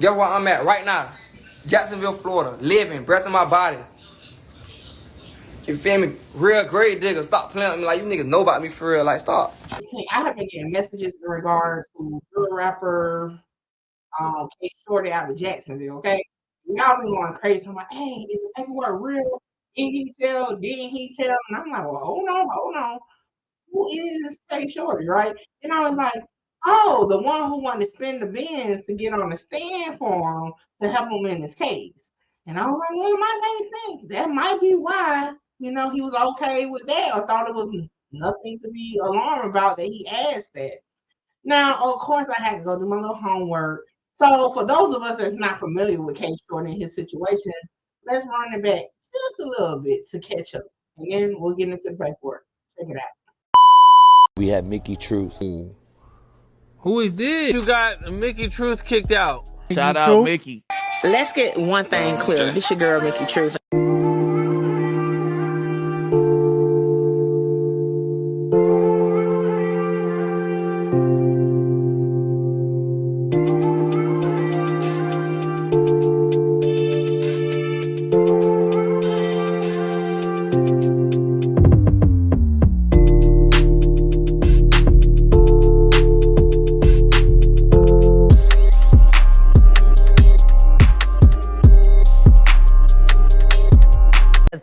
Guess where I'm at right now? Jacksonville, Florida. Living, breath in my body. You feel me? Real grave digger. Stop playing with me like you niggas know about me for real. Like, stop. I have been getting messages in regards to the rapper K Shorty out of Jacksonville, okay? Y'all been going crazy. I'm like, hey, is the paperwork real? Did he tell? Didn't he tell? And I'm like, well, hold on. Who is K Shorty, right? And I was like, oh, the one who wanted to spend the bins to get on the stand for him to help him in his case. And I was like, well, it might make sense. That might be why, he was okay with that or thought it was nothing to be alarmed about that he asked that. Now, of course, I had to go do my little homework. So, for those of us that's not familiar with K Shorty and his situation, let's run it back just a little bit to catch up. And then we'll get into the paperwork. Check it out. We had Mickey Truth. Who is this? You got Mickey Truth kicked out. Shout out Mickey. Let's get one thing clear. This your girl, Mickey Truth.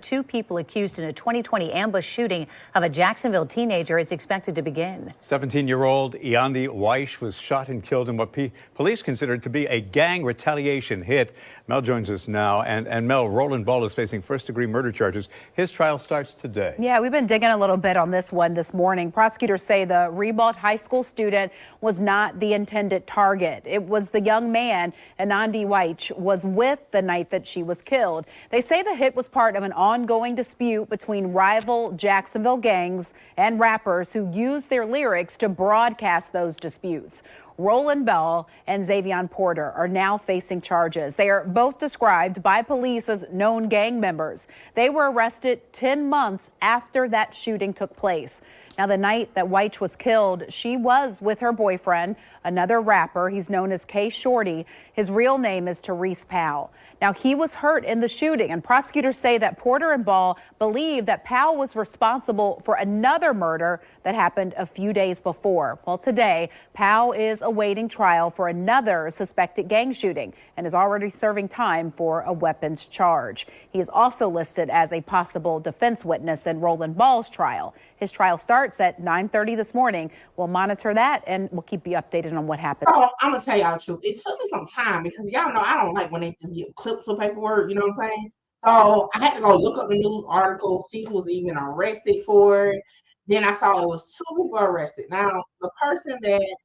Two people accused in a 2020 ambush shooting of a Jacksonville teenager is expected to begin. 17-year-old Eandi Weish was shot and killed in what police considered to be a gang retaliation hit. Mel joins us now. And Mel, Roland Ball is facing first-degree murder charges. His trial starts today. Yeah, we've been digging a little bit on this one this morning. Prosecutors say the Ribault High School student was not the intended target. It was the young man Eandi Weish was with the night that she was killed. They say the hit was part of an ongoing dispute between rival Jacksonville gangs and rappers who use their lyrics to broadcast those disputes. Roland Bell and Xavion Porter are now facing charges. They are both described by police as known gang members. They were arrested 10 months after that shooting took place. Now, the night that Weish was killed, she was with her boyfriend, another rapper. He's known as K Shordy. His real name is Therese Powell. Now, he was hurt in the shooting, and prosecutors say that Porter and Ball believe that Powell was responsible for another murder that happened a few days before. Well, today, Powell is awaiting trial for another suspected gang shooting and is already serving time for a weapons charge. He is also listed as a possible defense witness in Roland Ball's trial. His trial starts at 9:30 this morning. We'll monitor that and we'll keep you updated on what happens. So I'm gonna tell y'all the truth. It took me some time because y'all know I don't like when they just get clips of paperwork, you know what I'm saying? So I had to go look up the news article, see who was even arrested for it. Then I saw it was 2 people arrested. Now, the person that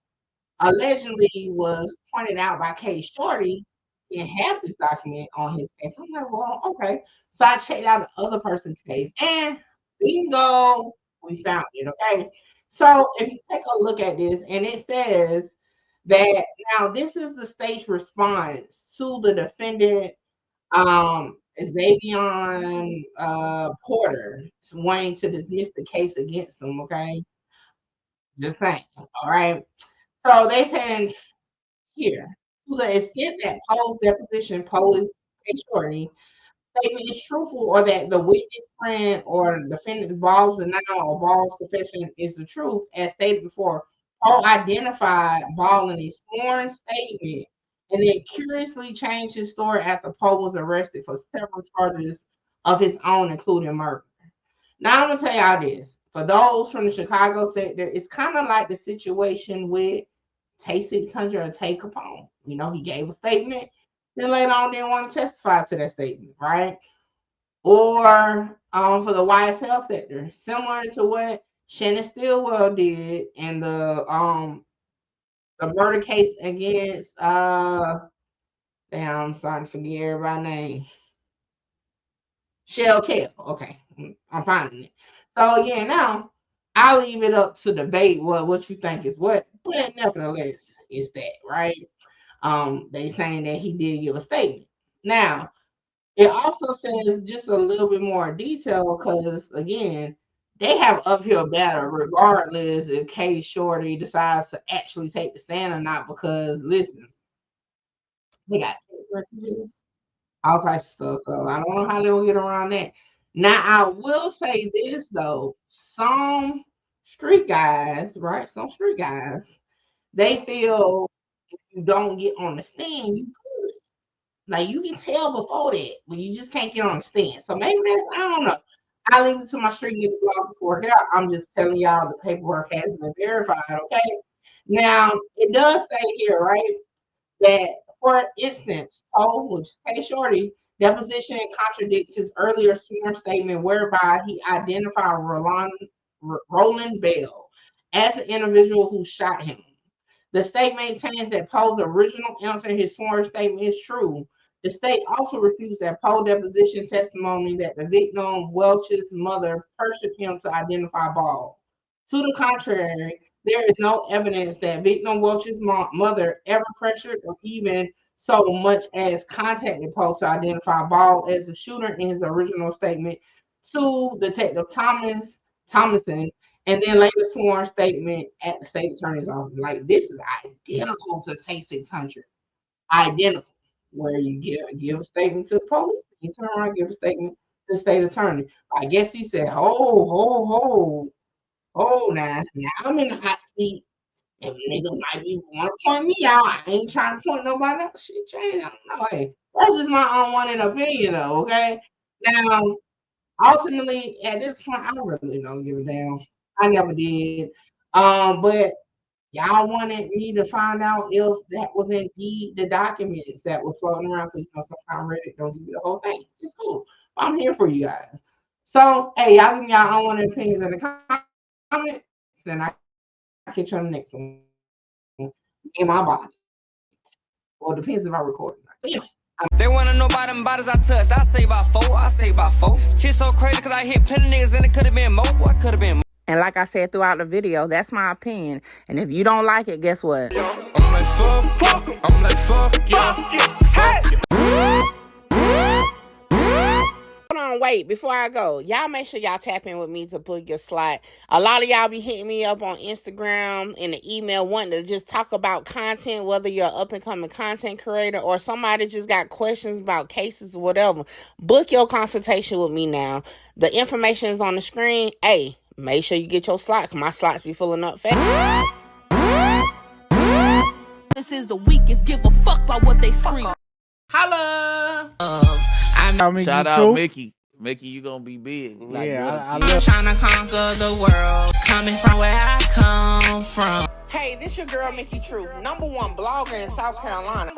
allegedly was pointed out by K Shorty didn't have this document on his case. I'm like, well, okay. So I checked out the other person's case and bingo, we found it, okay? So if you take a look at this, and it says that now this is the state's response to the defendant, Xavion Porter, wanting to dismiss the case against him, okay? Just saying, all right? So they said here, to the extent that Poe's deposition posed a shorty, statement is truthful or that the witness friend or defendant's Ball's denial or Ball's confession is the truth, as stated before, Paul identified Ball in a sworn statement and then curiously changed his story after Poe was arrested for several charges of his own, including murder. Now, I'm going to tell y'all this. For those from the Chicago sector, it's kind of like the situation with Tay 600 or Tay Capone. He gave a statement, then later on didn't want to testify to that statement, right? Or for the YSL sector, similar to what Shannon Stillwell did in the murder case against damn, I'm starting to forget everybody's name. Shell Kell. Okay, I'm finding it. So again, now I'll leave it up to debate what you think is what, but nevertheless, it's that, right? They saying that he did give a statement. Now, it also says just a little bit more detail because again, they have uphill battle regardless if K Shorty decides to actually take the stand or not. Because listen, They got text messages, all types of stuff. So I don't know how they'll get around that. Now I will say this though, some street guys, right? Some street guys, they feel if you don't get on the stand, you good. Like you can tell before that, but you just can't get on the stand. So maybe that's I don't know. I leave it to my street nigga bloggers to work out. I'm just telling y'all the paperwork has been verified. Okay. Now it does say here, right, that for instance, which is K Shordy, deposition contradicts his earlier sworn statement whereby he identified Roland Bell as the individual who shot him. The state maintains that Poe's original answer in his sworn statement is true. The state also refused that Poe deposition testimony that the victim Welch's mother pressured him to identify Ball. To the contrary, there is no evidence that victim Welch's mother ever pressured or even so much as contacted Poe to identify Ball as the shooter in his original statement to Detective Thomason, and then later sworn statement at the state attorney's office. Like this is identical to Take 600. Identical. Where you give a statement to the police, you turn around and give a statement to the state attorney. I guess he said, now I'm in the hot seat. And niggas might be want to point me out. I ain't trying to point nobody out. Shit changed. I don't know. Hey, that's just my unwanted opinion though, okay? Now, ultimately, at this point, I really don't give a damn. I never did. But y'all wanted me to find out if that was indeed the documents that was floating around because sometimes Reddit don't give you the whole thing. It's cool. I'm here for you guys. So, hey, y'all give me y'all unwanted opinions in the comments, and I catch you on the next one. In my body. Well, it depends if I record it. Anyway. They wanna know about them bodies I touched. I say about 4. Shit so crazy because I hit plenty niggas and it could have been more. I could have been more. And like I said throughout the video, that's my opinion. And if you don't like it, guess what? I'm like, fuck yeah. Hold on, wait, before I go, y'all make sure y'all tap in with me to book your slot. A lot of y'all be hitting me up on Instagram and the email wanting to just talk about content, whether you're an up-and-coming content creator or somebody just got questions about cases or whatever. Book your consultation with me now. The information is on the screen. Hey, make sure you get your slot, because my slots be filling up fast. This is the weakest. Give a fuck about what they scream. Holla! Shout out Mickey. Mickey, you gonna be big. Like, yeah, I'm trying to conquer the world, coming from where I come from. Hey, this your girl, Mickey Truth, #1 blogger in South Carolina.